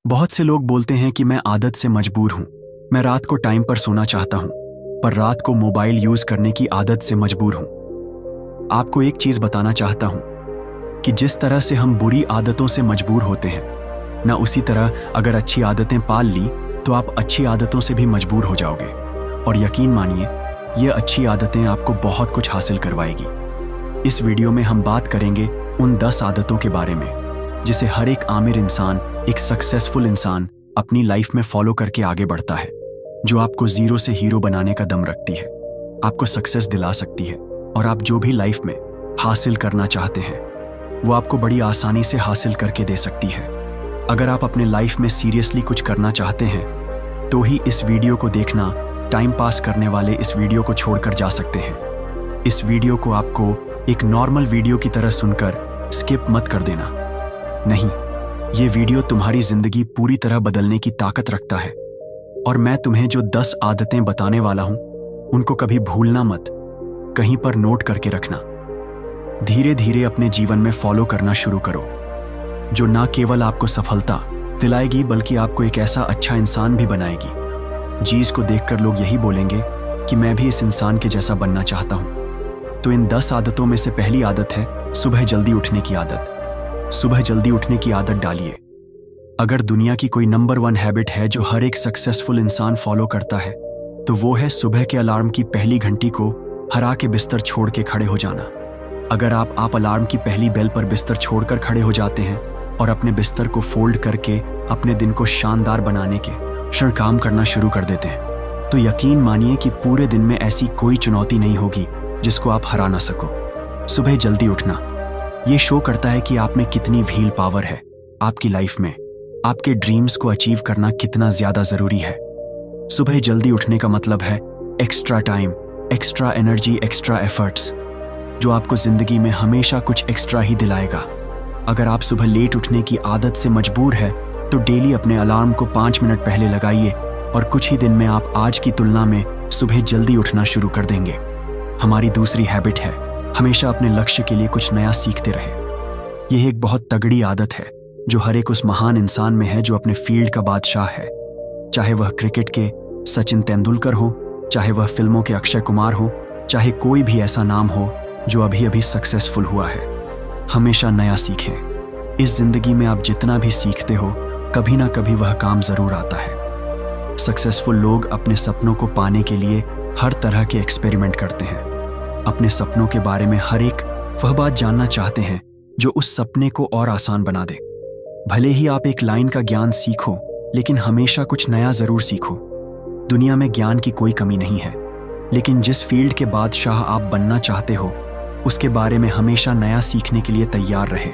बहुत से लोग बोलते हैं कि मैं आदत से मजबूर हूं। मैं रात को टाइम पर सोना चाहता हूं, पर रात को मोबाइल यूज करने की आदत से मजबूर हूं। आपको एक चीज बताना चाहता हूं कि जिस तरह से हम बुरी आदतों से मजबूर होते हैं, ना उसी तरह अगर अच्छी आदतें पाल ली तो आप अच्छी आदतों से भी मजबूर हो जाओगे। और यकीन मानिए, ये अच्छी आदतें आपको बहुत कुछ हासिल करवाएगी। इस वीडियो में हम बात करेंगे उन 10 आदतों के बारे में जिसे हर एक आमिर इंसान, एक सक्सेसफुल इंसान अपनी लाइफ में फॉलो करके आगे बढ़ता है, जो आपको जीरो से हीरो बनाने का दम रखती है, आपको सक्सेस दिला सकती है और आप जो भी लाइफ में हासिल करना चाहते हैं वो आपको बड़ी आसानी से हासिल करके दे सकती है। अगर आप अपने लाइफ में सीरियसली कुछ करना चाहते हैं तो ही इस वीडियो को देखना। टाइम पास करने वाले इस वीडियो को छोड़कर जा सकते हैं। इस वीडियो को आपको एक नॉर्मल वीडियो की तरह सुनकर स्किप मत कर देना। नहीं, ये वीडियो तुम्हारी जिंदगी पूरी तरह बदलने की ताकत रखता है। और मैं तुम्हें जो 10 आदतें बताने वाला हूं उनको कभी भूलना मत, कहीं पर नोट करके रखना। धीरे धीरे अपने जीवन में फॉलो करना शुरू करो, जो ना केवल आपको सफलता दिलाएगी बल्कि आपको एक ऐसा अच्छा इंसान भी बनाएगी जिस को देखकर लोग यही बोलेंगे कि मैं भी इस इंसान के जैसा बनना चाहता हूं। तो इन 10 आदतों में से पहली आदत है सुबह जल्दी उठने की आदत। सुबह जल्दी उठने की आदत डालिए। अगर दुनिया की कोई नंबर 1 हैबिट है जो हर एक सक्सेसफुल इंसान फॉलो करता है तो वो है सुबह के अलार्म की पहली घंटी को हरा के बिस्तर छोड़ के खड़े हो जाना। अगर आप अलार्म की पहली बेल पर बिस्तर छोड़कर खड़े हो जाते हैं और अपने बिस्तर को फोल्ड करके अपने दिन को शानदार बनाने के क्षण काम करना शुरू कर देते हैं, तो यकीन मानिए कि पूरे दिन में ऐसी कोई चुनौती नहीं होगी जिसको आप हरा ना सको। सुबह जल्दी उठना ये शो करता है कि आप में कितनी व्हील पावर है। आपकी लाइफ में आपके ड्रीम्स को अचीव करना कितना ज्यादा जरूरी है। सुबह जल्दी उठने का मतलब है extra time, extra energy, extra efforts, जो आपको जिंदगी में हमेशा कुछ एक्स्ट्रा ही दिलाएगा। अगर आप सुबह लेट उठने की आदत से मजबूर है तो डेली अपने अलार्म को 5 मिनट पहले लगाइए और कुछ ही दिन में आप आज की तुलना में सुबह जल्दी उठना शुरू कर देंगे। हमारी दूसरी हैबिट है हमेशा अपने लक्ष्य के लिए कुछ नया सीखते रहे। यह एक बहुत तगड़ी आदत है जो हर एक उस महान इंसान में है जो अपने फील्ड का बादशाह है। चाहे वह क्रिकेट के सचिन तेंदुलकर हो, चाहे वह फिल्मों के अक्षय कुमार हो, चाहे कोई भी ऐसा नाम हो जो अभी अभी सक्सेसफुल हुआ है। हमेशा नया सीखें। इस जिंदगी में आप जितना भी सीखते हो कभी ना कभी वह काम जरूर आता है। सक्सेसफुल लोग अपने सपनों को पाने के लिए हर तरह के एक्सपेरिमेंट करते हैं। अपने सपनों के बारे में हर एक वह बात जानना चाहते हैं जो उस सपने को और आसान बना दे। भले ही आप एक लाइन का ज्ञान सीखो, लेकिन हमेशा कुछ नया जरूर सीखो। दुनिया में ज्ञान की कोई कमी नहीं है, लेकिन जिस फील्ड के बादशाह आप बनना चाहते हो उसके बारे में हमेशा नया सीखने के लिए तैयार रहे।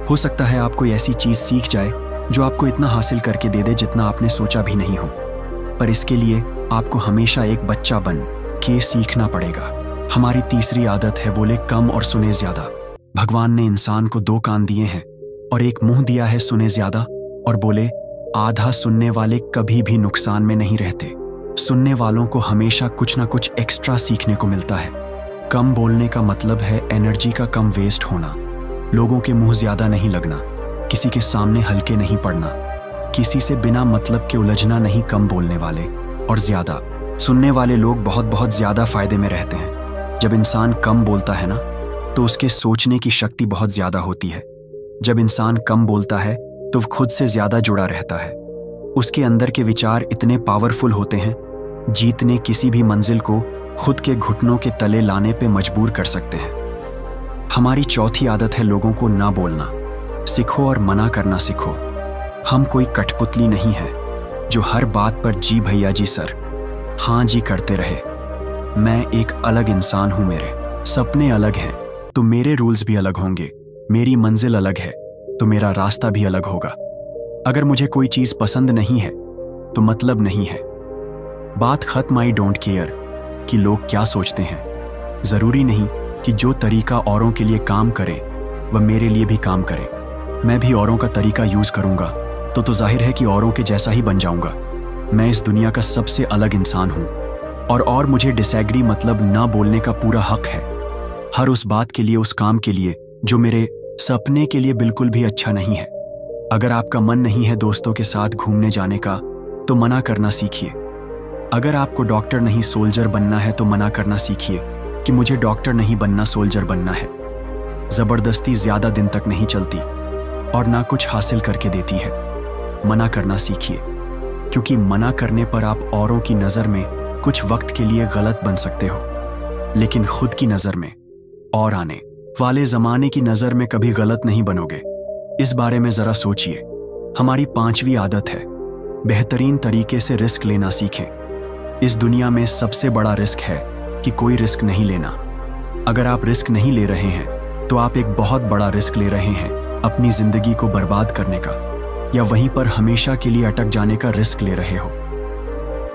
हो सकता है आप कोई ऐसी चीज सीख जाए जो आपको इतना हासिल करके दे दे जितना आपने सोचा भी नहीं हो, पर इसके लिए आपको हमेशा एक बच्चा बन के सीखना पड़ेगा। हमारी तीसरी आदत है बोले कम और सुने ज्यादा। भगवान ने इंसान को 2 कान दिए हैं और एक मुंह दिया है सुने ज्यादा, और बोले आधा सुनने वाले कभी भी नुकसान में नहीं रहते। सुनने वालों को हमेशा कुछ ना कुछ एक्स्ट्रा सीखने को मिलता है। कम बोलने का मतलब है एनर्जी का कम वेस्ट होना, लोगों के मुंह ज्यादा नहीं लगना, किसी के सामने हल्के नहीं पड़ना, किसी से बिना मतलब के उलझना नहीं। कम बोलने वाले और ज्यादा सुनने वाले लोग बहुत बहुत ज्यादा फायदे में रहते हैं। जब इंसान कम बोलता है ना तो उसके सोचने की शक्ति बहुत ज्यादा होती है। जब इंसान कम बोलता है तो वो खुद से ज्यादा जुड़ा रहता है। उसके अंदर के विचार इतने पावरफुल होते हैं, जीतने किसी भी मंजिल को खुद के घुटनों के तले लाने पे मजबूर कर सकते हैं। हमारी चौथी आदत है लोगों को ना बोलना सीखो और मना करना सीखो। हम कोई कठपुतली नहीं है जो हर बात पर जी भैया जी सर, हाँ जी करते रहे। मैं एक अलग इंसान हूं, मेरे सपने अलग हैं तो मेरे रूल्स भी अलग होंगे। मेरी मंजिल अलग है तो मेरा रास्ता भी अलग होगा। अगर मुझे कोई चीज पसंद नहीं है तो मतलब नहीं है, बात खत्म। आई डोंट केयर कि लोग क्या सोचते हैं। जरूरी नहीं कि जो तरीका औरों के लिए काम करे वह मेरे लिए भी काम करे। मैं भी औरों का तरीका यूज करूंगा तो जाहिर है कि औरों के जैसा ही बन जाऊंगा। मैं इस दुनिया का सबसे अलग इंसान हूं और मुझे डिसएग्री मतलब ना बोलने का पूरा हक है। हर उस बात के लिए, उस काम के लिए जो मेरे सपने के लिए बिल्कुल भी अच्छा नहीं है। अगर आपका मन नहीं है दोस्तों के साथ घूमने जाने का, तो मना करना सीखिए। अगर आपको डॉक्टर नहीं सोल्जर बनना है, तो मना करना सीखिए कि मुझे डॉक्टर नहीं बनना, सोल्जर बनना है। जबरदस्ती ज्यादा दिन तक नहीं चलती और ना कुछ हासिल करके देती है। मना करना सीखिए, क्योंकि मना करने पर आप औरों की नजर में कुछ वक्त के लिए गलत बन सकते हो, लेकिन खुद की नजर में और आने वाले जमाने की नजर में कभी गलत नहीं बनोगे। इस बारे में जरा सोचिए। हमारी 5वीं आदत है, बेहतरीन तरीके से रिस्क लेना सीखें। इस दुनिया में सबसे बड़ा रिस्क है कि कोई रिस्क नहीं लेना। अगर आप रिस्क नहीं ले रहे हैं, तो आप एक बहुत बड़ा रिस्क ले रहे हैं, अपनी जिंदगी को बर्बाद करने का, या वहीं पर हमेशा के लिए अटक जाने का रिस्क ले रहे हो।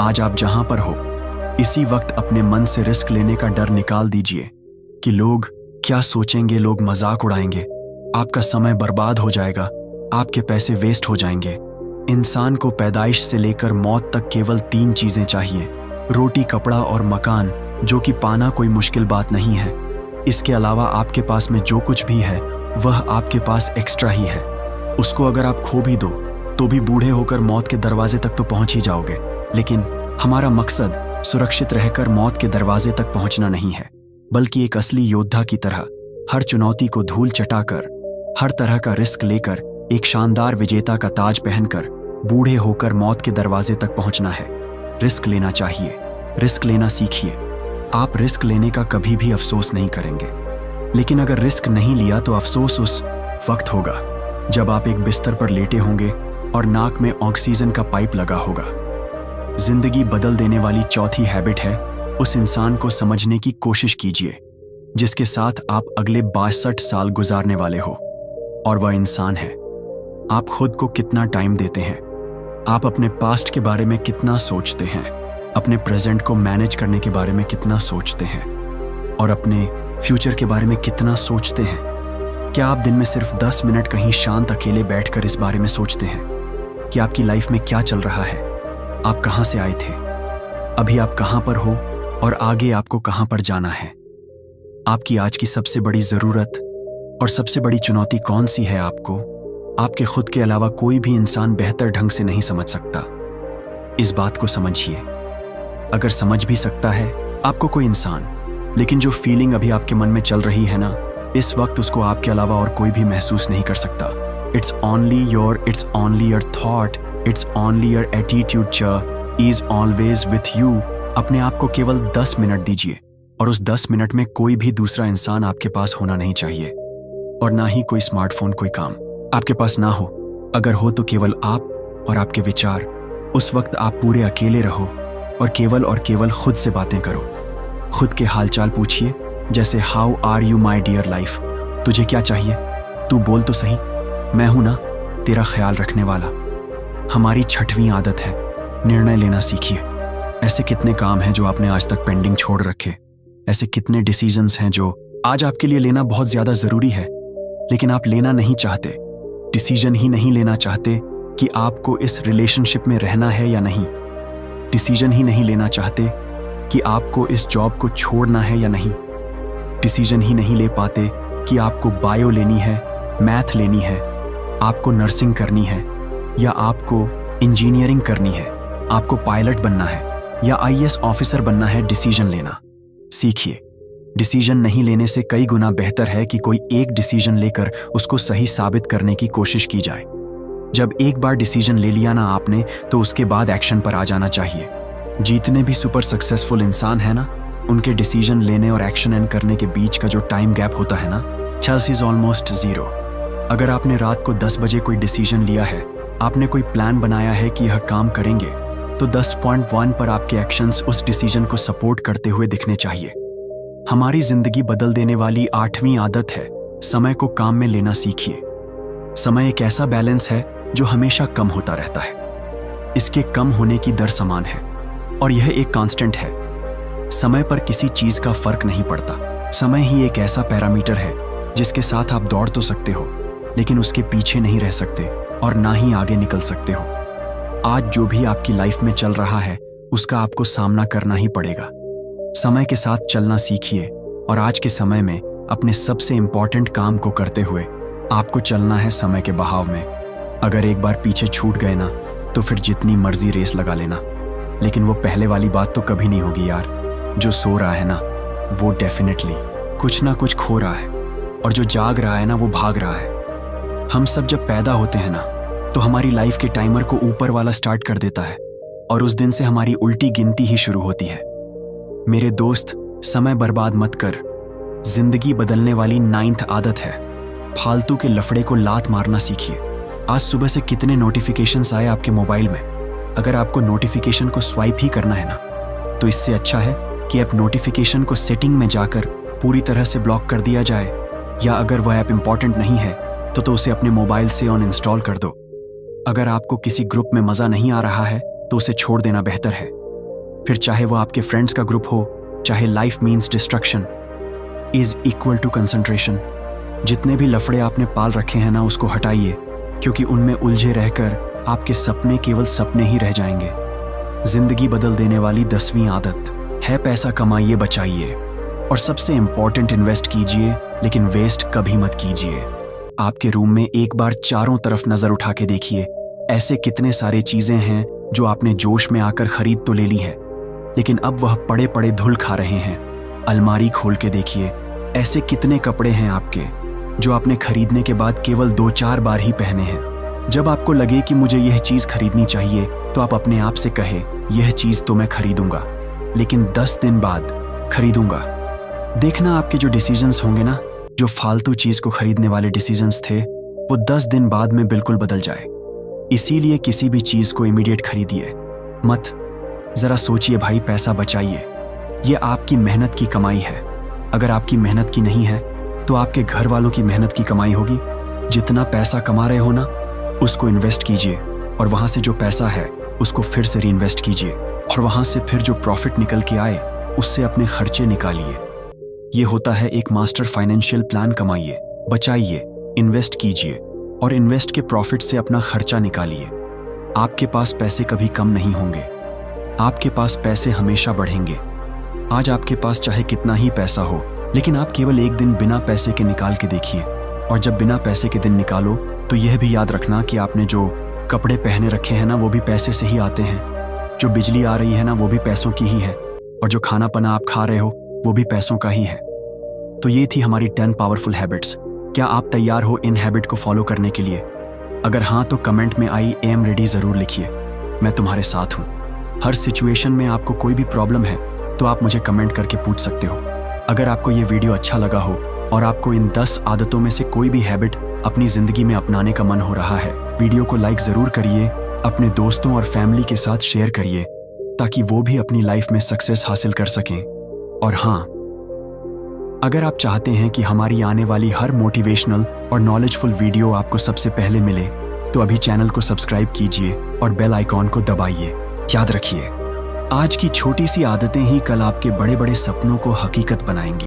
आज आप जहां पर हो, इसी वक्त अपने मन से रिस्क लेने का डर निकाल दीजिए कि लोग क्या सोचेंगे, लोग मजाक उड़ाएंगे, आपका समय बर्बाद हो जाएगा, आपके पैसे वेस्ट हो जाएंगे। इंसान को पैदाइश से लेकर मौत तक केवल 3 चीजें चाहिए, रोटी, कपड़ा और मकान, जो कि पाना कोई मुश्किल बात नहीं है। इसके अलावा आपके पास में जो कुछ भी है वह आपके पास एक्स्ट्रा ही है। उसको अगर आप खो भी दो तो भी बूढ़े होकर मौत के दरवाजे तक तो पहुंच ही जाओगे। लेकिन हमारा मकसद सुरक्षित रहकर मौत के दरवाजे तक पहुंचना नहीं है, बल्कि एक असली योद्धा की तरह हर चुनौती को धूल चटाकर, हर तरह का रिस्क लेकर, एक शानदार विजेता का ताज पहनकर बूढ़े होकर मौत के दरवाजे तक पहुंचना है। रिस्क लेना चाहिए, रिस्क लेना सीखिए। आप रिस्क लेने का कभी भी अफसोस नहीं करेंगे, लेकिन अगर रिस्क नहीं लिया तो अफसोस उस वक्त होगा जब आप एक बिस्तर पर लेटे होंगे और नाक में ऑक्सीजन का पाइप लगा होगा। जिंदगी बदल देने वाली चौथी हैबिट है, उस इंसान को समझने की कोशिश कीजिए जिसके साथ आप अगले 62 साल गुजारने वाले हो, और वह इंसान है आप खुद को कितना टाइम देते हैं, आप अपने पास्ट के बारे में कितना सोचते हैं, अपने प्रेजेंट को मैनेज करने के बारे में कितना सोचते हैं, और अपने फ्यूचर के बारे में कितना सोचते हैं। क्या आप दिन में सिर्फ 10 मिनट कहीं शांत अकेले बैठकर इस बारे में सोचते हैं कि आपकी लाइफ में क्या चल रहा है, आप कहां से आए थे, अभी आप कहां पर हो और आगे आपको कहां पर जाना है? आपकी आज की सबसे बड़ी जरूरत और सबसे बड़ी चुनौती कौन सी है? आपके खुद के अलावा कोई भी इंसान बेहतर ढंग से नहीं समझ सकता। इस बात को समझिए। अगर समझ भी सकता है आपको कोई इंसान, लेकिन जो फीलिंग अभी आपके मन में चल रही है ना, इस वक्त उसको आपके अलावा और कोई भी महसूस नहीं कर सकता। It's only your thought, it's only your attitude is always with you। अपने आप को केवल 10 मिनट दीजिए, और उस 10 मिनट में कोई भी दूसरा इंसान आपके पास होना नहीं चाहिए, और ना ही कोई स्मार्टफोन, कोई काम आपके पास ना हो। अगर हो तो केवल आप और आपके विचार। उस वक्त आप पूरे अकेले रहो और केवल खुद से बातें करो। खुद के हालचाल पूछिए, जैसे how are you my dear life, तुझे क्या चाहिए, तू बोल तो सही, मैं हूं ना तेरा ख्याल रखने वाला। हमारी 6वीं आदत है, निर्णय लेना सीखिए। ऐसे कितने काम हैं जो आपने आज तक पेंडिंग छोड़ रखे, ऐसे कितने डिसीजंस हैं जो आज आपके लिए लेना बहुत ज्यादा जरूरी है, लेकिन आप लेना नहीं चाहते, डिसीजन ही नहीं लेना चाहते कि आपको इस रिलेशनशिप में रहना है या नहीं, डिसीजन ही नहीं लेना चाहते कि आपको इस जॉब को छोड़ना है या नहीं, डिसीजन ही नहीं ले पाते कि आपको बायो लेनी है, मैथ लेनी है, आपको नर्सिंग करनी है या आपको इंजीनियरिंग करनी है, आपको पायलट बनना है या आईएएस ऑफिसर बनना है। डिसीजन लेना सीखिए। डिसीजन नहीं लेने से कई गुना बेहतर है कि कोई एक डिसीजन लेकर उसको सही साबित करने की कोशिश की जाए। जब एक बार डिसीजन ले लिया ना आपने, तो उसके बाद एक्शन पर आ जाना चाहिए। जितने भी सुपर सक्सेसफुल इंसान है ना, उनके डिसीजन लेने और एक्शन एंड करने के बीच का जो टाइम गैप होता है ना, चांस इज ऑलमोस्ट 0। अगर आपने रात को 10 बजे कोई डिसीजन लिया है, आपने कोई प्लान बनाया है कि यह काम करेंगे, तो 10.1 पर आपके एक्शंस उस डिसीजन को सपोर्ट करते हुए दिखने चाहिए। हमारी जिंदगी बदल देने वाली 8वीं आदत है, समय को काम में लेना सीखिए। समय एक ऐसा बैलेंस है जो हमेशा कम होता रहता है। इसके कम होने की दर समान है और यह एक कांस्टेंट है। समय पर किसी चीज का फर्क नहीं पड़ता। समय ही एक ऐसा पैरामीटर है जिसके साथ आप दौड़ तो सकते हो, लेकिन उसके पीछे नहीं रह सकते और ना ही आगे निकल सकते हो। आज जो भी आपकी लाइफ में चल रहा है, उसका आपको सामना करना ही पड़ेगा। समय के साथ चलना सीखिए और आज के समय में अपने सबसे इंपॉर्टेंट काम को करते हुए आपको चलना है समय के बहाव में। अगर एक बार पीछे छूट गए ना तो फिर जितनी मर्जी रेस लगा लेना, लेकिन वो पहले वाली बात तो कभी नहीं होगी यार। जो सो रहा है ना वो डेफिनेटली कुछ ना कुछ खो रहा है, और जो जाग रहा है ना वो भाग रहा है। हम सब जब पैदा होते हैं ना तो हमारी लाइफ के टाइमर को ऊपर वाला स्टार्ट कर देता है, और उस दिन से हमारी उल्टी गिनती ही शुरू होती है। मेरे दोस्त, समय बर्बाद मत कर। जिंदगी बदलने वाली 9th आदत है, फालतू के लफड़े को लात मारना सीखिए। आज सुबह से कितने नोटिफिकेशंस आए आपके मोबाइल में। अगर आपको नोटिफिकेशन को स्वाइप ही करना है ना तो इससे अच्छा है कि ऐप नोटिफिकेशन को सेटिंग में जाकर पूरी तरह से ब्लॉक कर दिया जाए, या अगर वह ऐप इंपॉर्टेंट नहीं है तो उसे अपने मोबाइल से ऑन इंस्टॉल कर दो। अगर आपको किसी ग्रुप में मजा नहीं आ रहा है तो उसे छोड़ देना बेहतर है। फिर चाहे वो आपके फ्रेंड्स का ग्रुप हो, चाहे life means distraction is equal to concentration. जितने भी लफड़े आपने पाल रखे हैं ना उसको हटाइए, क्योंकि उनमें उलझे रहकर आपके सपने केवल सपने ही रह जाएंगे। जिंदगी बदल देने वाली 10वीं आदत है, पैसा कमाइए, बचाइए, और सबसे इंपॉर्टेंट इन्वेस्ट कीजिए, लेकिन वेस्ट कभी मत कीजिए। आपके रूम में एक बार चारों तरफ नजर उठा के देखिए, ऐसे कितने सारे चीजें हैं जो आपने जोश में आकर खरीद तो ले ली है, लेकिन अब वह पड़े पड़े धूल खा रहे हैं। अलमारी खोल के देखिए, ऐसे कितने कपड़े हैं आपके जो आपने खरीदने के बाद केवल 2-4 बार ही पहने हैं। जब आपको लगे कि मुझे यह चीज खरीदनी चाहिए तो आप अपने आप से कहे, यह चीज तो मैं खरीदूंगा, लेकिन 10 दिन बाद खरीदूंगा। देखना आपके जो डिसीजंस होंगे ना, जो फालतू चीज को खरीदने वाले डिसीजंस थे, वो 10 दिन बाद में बिल्कुल बदल जाए। इसीलिए किसी भी चीज को इमीडिएट खरीदिए मत। जरा सोचिए भाई, पैसा बचाइए। ये आपकी मेहनत की कमाई है। अगर आपकी मेहनत की नहीं है तो आपके घर वालों की मेहनत की कमाई होगी। जितना पैसा कमा रहे हो ना उसको इन्वेस्ट कीजिए, और वहां से जो पैसा है उसको फिर से रीइन्वेस्ट कीजिए, और वहां से फिर जो प्रॉफिट निकल के आए उससे अपने खर्चे निकालिए। ये होता है एक मास्टर फाइनेंशियल प्लान। कमाइए, बचाइए, इन्वेस्ट कीजिए, और इन्वेस्ट के प्रॉफिट से अपना खर्चा निकालिए। आपके पास पैसे कभी कम नहीं होंगे, आपके पास पैसे हमेशा बढ़ेंगे। आज आपके पास चाहे कितना ही पैसा हो, लेकिन आप केवल एक दिन बिना पैसे के निकाल के देखिए, और जब बिना पैसे के दिन निकालो तो यह भी याद रखना कि आपने जो कपड़े पहने रखे हैं ना वो भी पैसे से ही आते हैं, जो बिजली आ रही है ना वो भी पैसों की ही है, और जो खाना पना आप खा रहे हो वो भी पैसों का ही है। तो ये थी हमारी 10 पावरफुल हैबिट्स। क्या आप तैयार हो इन हैबिट को फॉलो करने के लिए? अगर हाँ तो कमेंट में आई एम रेडी जरूर लिखिए। मैं तुम्हारे साथ हूँ। हर सिचुएशन में आपको कोई भी प्रॉब्लम है तो आप मुझे कमेंट करके पूछ सकते हो। अगर आपको ये वीडियो अच्छा लगा हो और आपको इन 10 आदतों में से कोई भी हैबिट अपनी जिंदगी में अपनाने का मन हो रहा है, वीडियो को लाइक जरूर करिए, अपने दोस्तों और फैमिली के साथ शेयर करिए, ताकि वो भी अपनी लाइफ में सक्सेस हासिल कर सकें। और हाँ, अगर आप चाहते हैं कि हमारी आने वाली हर मोटिवेशनल और नॉलेजफुल वीडियो आपको सबसे पहले मिले तो अभी चैनल को सब्सक्राइब कीजिए और बेल आइकॉन को दबाइए। याद रखिए, आज की छोटी सी आदतें ही कल आपके बड़े बड़े सपनों को हकीकत बनाएंगी।